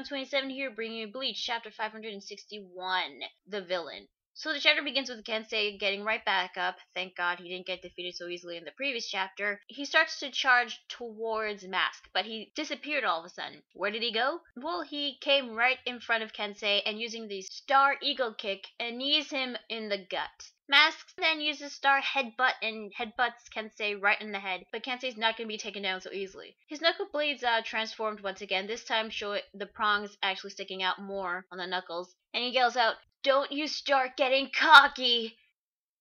Round 27 here, bringing you Bleach, chapter 561, The Villain. So the chapter begins with Kensei getting right back up. Thank God he didn't get defeated so easily in the previous chapter. He starts to charge towards Mask, but he disappeared all of a sudden. Where did he go? Well, he came right in front of Kensei and using the Star Eagle Kick and knees him in the gut. Mask then uses Star Headbutt and headbutts Kensei right in the head, but Kensei's not going to be taken down so easily. His knuckle blades transformed once again, this time show the prongs actually sticking out more on the knuckles, and he yells out, "Don't you start getting cocky!"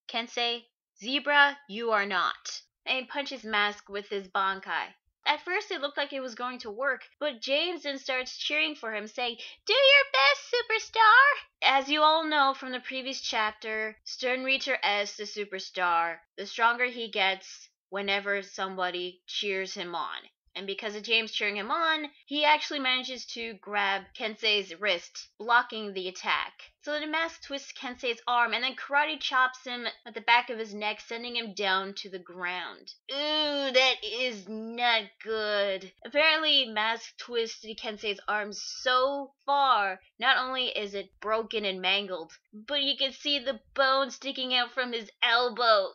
Kensei, "Zebra, you are not." And he punches Mask with his Bankai. At first it looked like it was going to work, but James then starts cheering for him, saying, "Do your best, superstar!" As you all know from the previous chapter, Stern Reacher S, the superstar, the stronger he gets whenever somebody cheers him on. And because of James cheering him on, he actually manages to grab Kensei's wrist, blocking the attack. So the Mask twists Kensei's arm and then karate chops him at the back of his neck, sending him down to the ground. Ooh, that is not good. Apparently, Mask twisted Kensei's arm so far, not only is it broken and mangled, but you can see the bone sticking out from his elbow.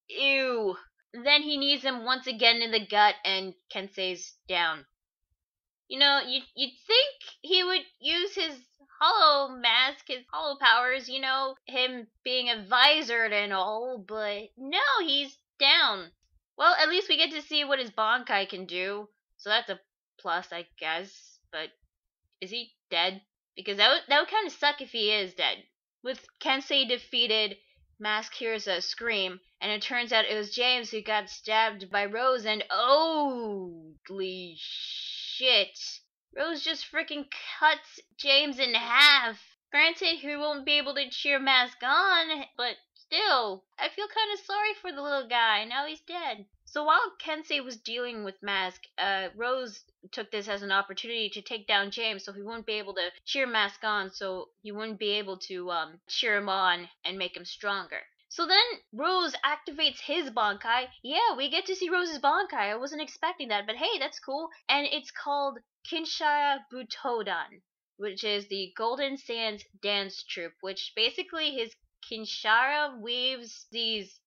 Ew. Then he knees him once again in the gut and Kensei's down. You know, you'd think he would use his hollow mask, his hollow powers, you know, him being a vizard and all, but no, he's down. Well, at least we get to see what his Bankai can do, so that's a plus, I guess. But is he dead? Because that would kind of suck if he is dead. With Kensei defeated, Mask hears a scream, and it turns out it was James who got stabbed by Rose, and holy shit. Rose just freaking cuts James in half. Granted, he won't be able to cheer Mask on, but still, I feel kind of sorry for the little guy. Now he's dead. So while Kensei was dealing with Mask, Rose took this as an opportunity to take down James so he wouldn't be able to cheer Mask on, so he wouldn't be able to cheer him on and make him stronger. So then Rose activates his Bankai. Yeah, we get to see Rose's Bankai. I wasn't expecting that, but hey, that's cool. And it's called Kinshara Butodan, which is the Golden Sands Dance Troupe, which basically his Kinshara weaves these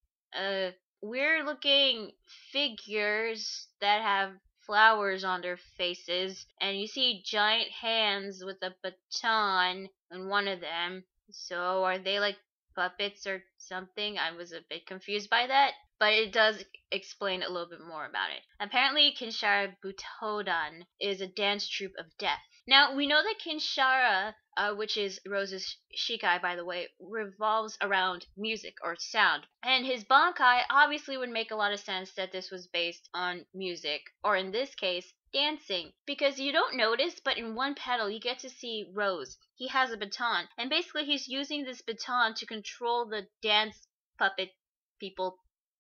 weird looking figures that have flowers on their faces, and you see giant hands with a baton in one of them. So are they like puppets or something? I was a bit confused by that, but it does explain a little bit more about it. Apparently, Kinshara Butodan is a dance troupe of death. Now, we know that Kinshara, which is Rose's Shikai, by the way, revolves around music or sound. And his Bankai obviously would make a lot of sense that this was based on music, or in this case, dancing. Because you don't notice, but in one panel you get to see Rose. He has a baton, and basically he's using this baton to control the dance puppet people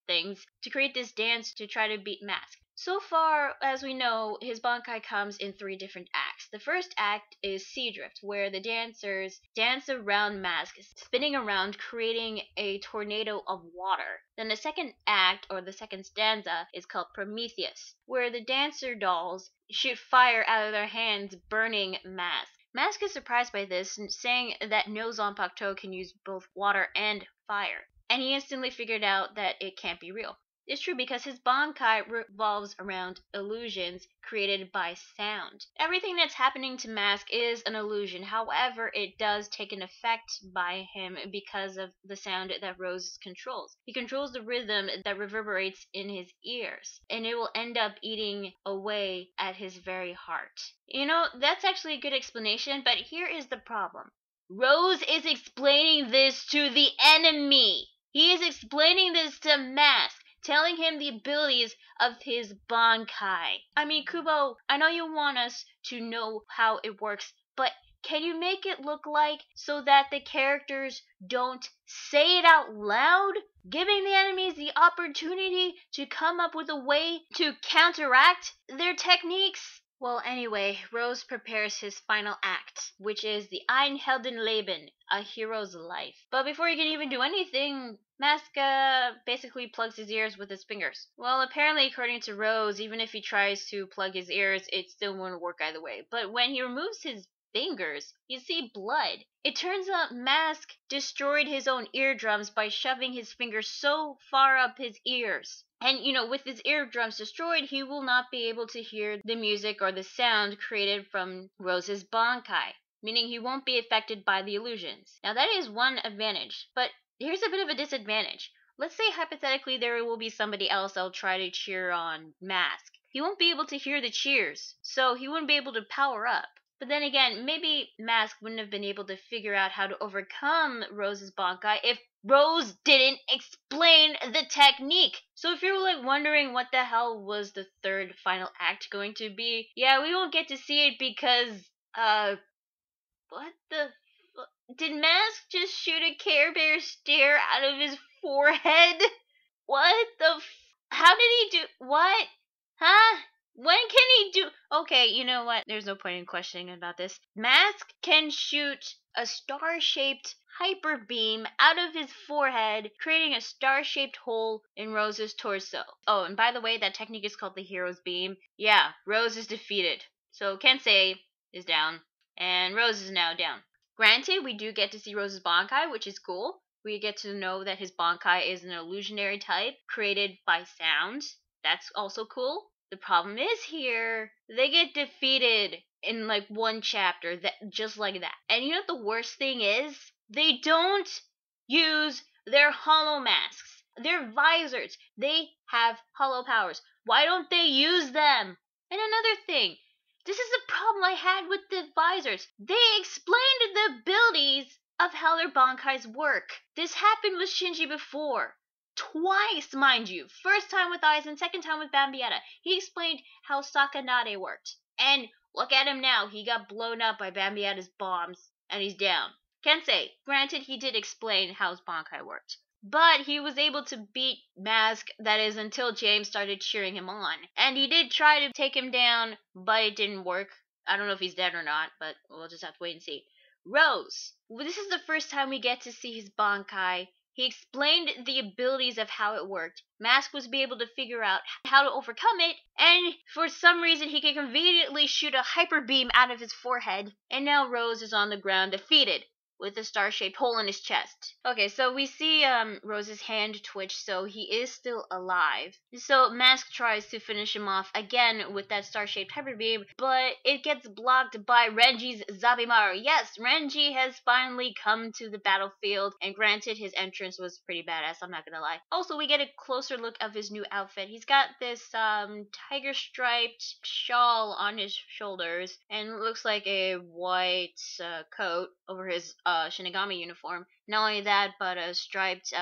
things to create this dance to try to beat Mask. So far, as we know, his Bankai comes in 3 different acts. The first act is Sea Drift, where the dancers dance around Mask, spinning around, creating a tornado of water. Then the second act, or the second stanza, is called Prometheus, where the dancer dolls shoot fire out of their hands, burning Mask. Mask is surprised by this, saying that no Zanpakuto can use both water and fire, and he instantly figured out that it can't be real. It's true because his Bankai revolves around illusions created by sound. Everything that's happening to Mask is an illusion. However, it does take an effect by him because of the sound that Rose controls. He controls the rhythm that reverberates in his ears, and it will end up eating away at his very heart. You know, that's actually a good explanation, but here is the problem. Rose is explaining this to the enemy. He is explaining this to Mask, telling him the abilities of his Bankai. I mean, Kubo, I know you want us to know how it works, but can you make it look like so that the characters don't say it out loud, giving the enemies the opportunity to come up with a way to counteract their techniques? Well, anyway, Rose prepares his final act, which is the Ein Heldenleben, a hero's life. But before he can even do anything, Mask basically plugs his ears with his fingers. Well, apparently, according to Rose, even if he tries to plug his ears, it still won't work either way. But when he removes his fingers. You see blood. It turns out Mask destroyed his own eardrums by shoving his fingers so far up his ears. And, with his eardrums destroyed, he will not be able to hear the music or the sound created from Rose's Bankai, meaning he won't be affected by the illusions. Now, that is one advantage, but here's a bit of a disadvantage. Let's say hypothetically there will be somebody else that'll try to cheer on Mask. He won't be able to hear the cheers, so he wouldn't be able to power up. But then again, maybe Mask wouldn't have been able to figure out how to overcome Rose's Bankai if Rose didn't explain the technique. So if you're wondering what the hell was the third final act going to be, yeah, we won't get to see it because, what the did Mask just shoot a Care Bear stare out of his forehead? What the how did he do? What? Huh? When can he do? Okay, you know what? There's no point in questioning about this. Mask can shoot a star-shaped hyper beam out of his forehead, creating a star-shaped hole in Rose's torso. Oh, and by the way, that technique is called the Hero's Beam. Yeah, Rose is defeated. So Kensei is down, and Rose is now down. Granted, we do get to see Rose's Bankai, which is cool. We get to know that his Bankai is an illusionary type created by sound. That's also cool. The problem is here, they get defeated in one chapter, just like that. And you know what the worst thing is? They don't use their hollow masks. They're vizards. They have hollow powers. Why don't they use them? And another thing, this is the problem I had with the vizards. They explained the abilities of how their Bankais work. This happened with Shinji before. Twice, mind you. First time with Aizen, second time with Bambietta. He explained how Sakanade worked. And look at him now. He got blown up by Bambietta's bombs, and he's down. Kensei, granted he did explain how his Bankai worked, but he was able to beat Mask, that is, until James started cheering him on. And he did try to take him down, but it didn't work. I don't know if he's dead or not, but we'll just have to wait and see. Rose. Well, this is the first time we get to see his Bankai. He explained the abilities of how it worked. Mask was able to figure out how to overcome it, and for some reason he can conveniently shoot a hyper beam out of his forehead. And now Rose is on the ground defeated, with a star-shaped hole in his chest. Okay, so we see Rose's hand twitch, so he is still alive. So Mask tries to finish him off again with that star-shaped hyper beam, but it gets blocked by Renji's Zabimaru. Yes, Renji has finally come to the battlefield, and granted his entrance was pretty badass, I'm not gonna lie. Also, we get a closer look of his new outfit. He's got this tiger-striped shawl on his shoulders, and it looks like a white coat over his Shinigami uniform. Not only that, but a striped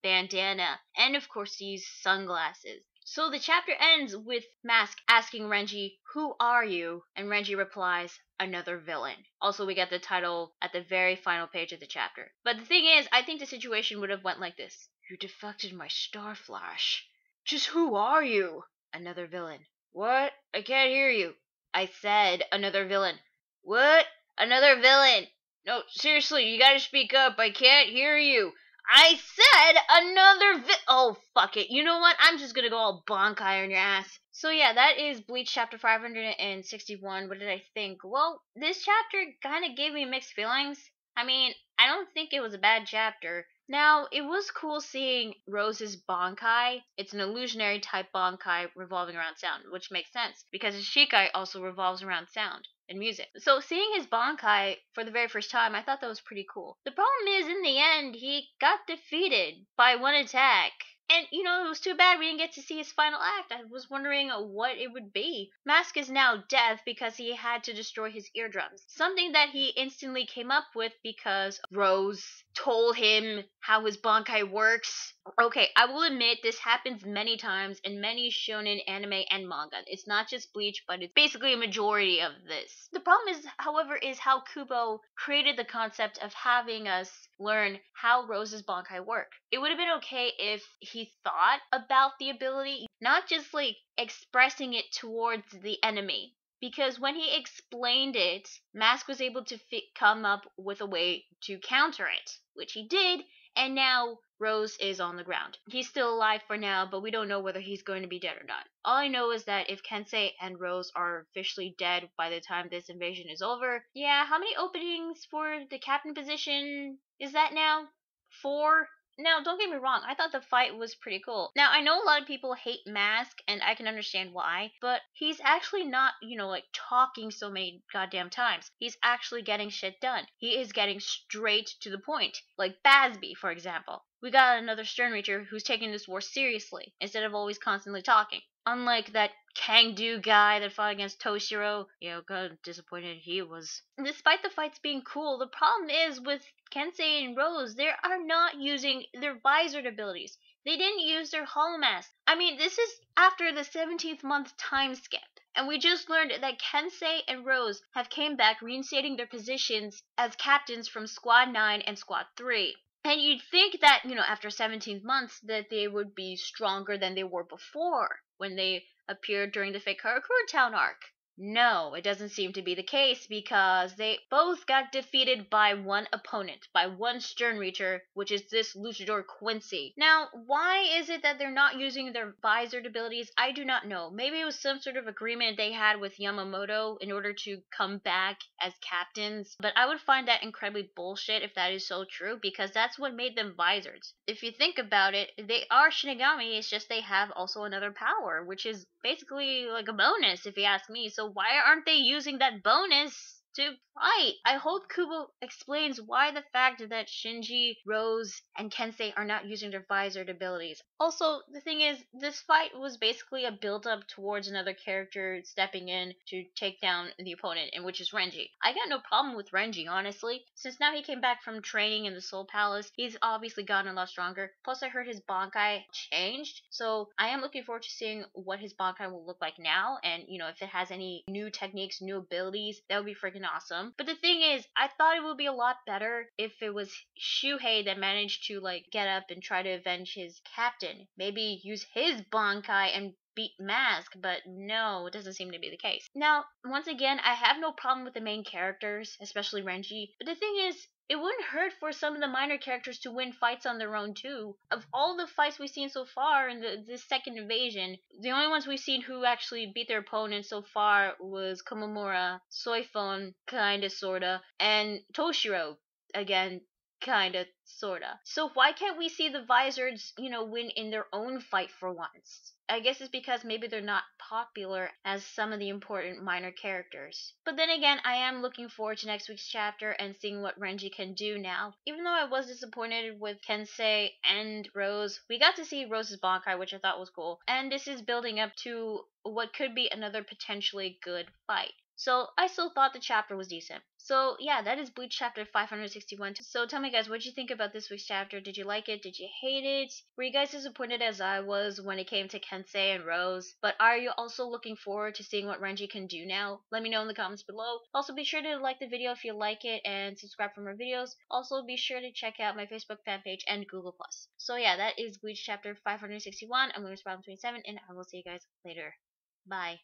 bandana, and of course these sunglasses. So the chapter ends with Mask asking Renji, "Who are you?" And Renji replies, "Another villain." Also, we get the title at the very final page of the chapter. But the thing is, I think the situation would have went like this. "You deflected my star flash. Just who are you?" "Another villain." "What? I can't hear you." "I said another villain." "What? Another villain." "No, seriously, you gotta speak up. I can't hear you." "I said another oh, fuck it. You know what? I'm just gonna go all Bankai on your ass. So yeah, that is Bleach chapter 561. What did I think? Well, this chapter kind of gave me mixed feelings. I mean, I don't think it was a bad chapter. Now, it was cool seeing Rose's Bankai. It's an illusionary type Bankai revolving around sound, which makes sense, because his Shikai also revolves around sound and music. So seeing his Bankai for the very first time, I thought that was pretty cool. The problem is, in the end, he got defeated by one attack. And, it was too bad we didn't get to see his final act. I was wondering what it would be. Mask is now death because he had to destroy his eardrums. Something that he instantly came up with because Rose told him how his Bankai works. Okay, I will admit this happens many times in many shonen anime and manga. It's not just Bleach, but it's basically a majority of this. The problem is, however, is how Kubo created the concept of having us learn how Rose's Bankai work. It would have been okay if he thought about the ability, not just expressing it towards the enemy. Because when he explained it, Mask was able to come up with a way to counter it, which he did, and now Rose is on the ground. He's still alive for now, but we don't know whether he's going to be dead or not. All I know is that if Kensei and Rose are officially dead by the time this invasion is over, yeah, how many openings for the captain position is that now? 4? Now, don't get me wrong, I thought the fight was pretty cool. Now, I know a lot of people hate Mask, and I can understand why, but he's actually not, like talking so many goddamn times. He's actually getting shit done. He is getting straight to the point. Like Basby, for example. We got another Stern Reacher who's taking this war seriously, instead of always constantly talking. Unlike that Kangdu guy that fought against Toshiro, kind of disappointed he was. Despite the fights being cool, the problem is with Kensei and Rose, they are not using their visored abilities. They didn't use their holomask. I mean, this is after the 17th month time skip. And we just learned that Kensei and Rose have came back reinstating their positions as captains from Squad 9 and Squad 3. And you'd think that, after 17 months, that they would be stronger than they were before when they appeared during the fake Karakura Town arc. No, it doesn't seem to be the case because they both got defeated by one opponent, by one Stern Reacher, which is this luchador Quincy. Now, why is it that they're not using their visored abilities? I do not know. Maybe it was some sort of agreement they had with Yamamoto in order to come back as captains, but I would find that incredibly bullshit if that is so true because that's what made them vizards. If you think about it, they are Shinigami, it's just they have also another power, which is basically like a bonus if you ask me. So why aren't they using that bonus to fight? I hope Kubo explains why the fact that Shinji, Rose, and Kensei are not using their visored abilities. Also, the thing is, this fight was basically a build-up towards another character stepping in to take down the opponent, and which is Renji. I got no problem with Renji, honestly. Since now he came back from training in the Soul Palace, he's obviously gotten a lot stronger. Plus, I heard his Bankai changed, so I am looking forward to seeing what his Bankai will look like now, and, if it has any new techniques, new abilities, that would be freaking awesome. But the thing is, I thought it would be a lot better if it was Shuhei that managed to, get up and try to avenge his captain. Maybe use his Bankai and beat Mask, but no, it doesn't seem to be the case. Now, once again, I have no problem with the main characters, especially Renji, but the thing is, it wouldn't hurt for some of the minor characters to win fights on their own too. Of all the fights we've seen so far in this second invasion, the only ones we've seen who actually beat their opponents so far was Komamura, Soifon, kinda sorta, and Toshiro, again, kinda sorta. So why can't we see the vizards, win in their own fight for once? I guess it's because maybe they're not popular as some of the important minor characters. But then again, I am looking forward to next week's chapter and seeing what Renji can do now. Even though I was disappointed with Kensei and Rose, we got to see Rose's Bankai, which I thought was cool. And this is building up to what could be another potentially good fight. So I still thought the chapter was decent. So yeah, that is Bleach chapter 561. So tell me guys, what did you think about this week's chapter? Did you like it? Did you hate it? Were you guys disappointed as I was when it came to Kensei and Rose? But are you also looking forward to seeing what Renji can do now? Let me know in the comments below. Also be sure to like the video if you like it and subscribe for more videos. Also be sure to check out my Facebook fan page and Google+. So yeah, that is Bleach chapter 561. I'm Louis 27 and I will see you guys later. Bye.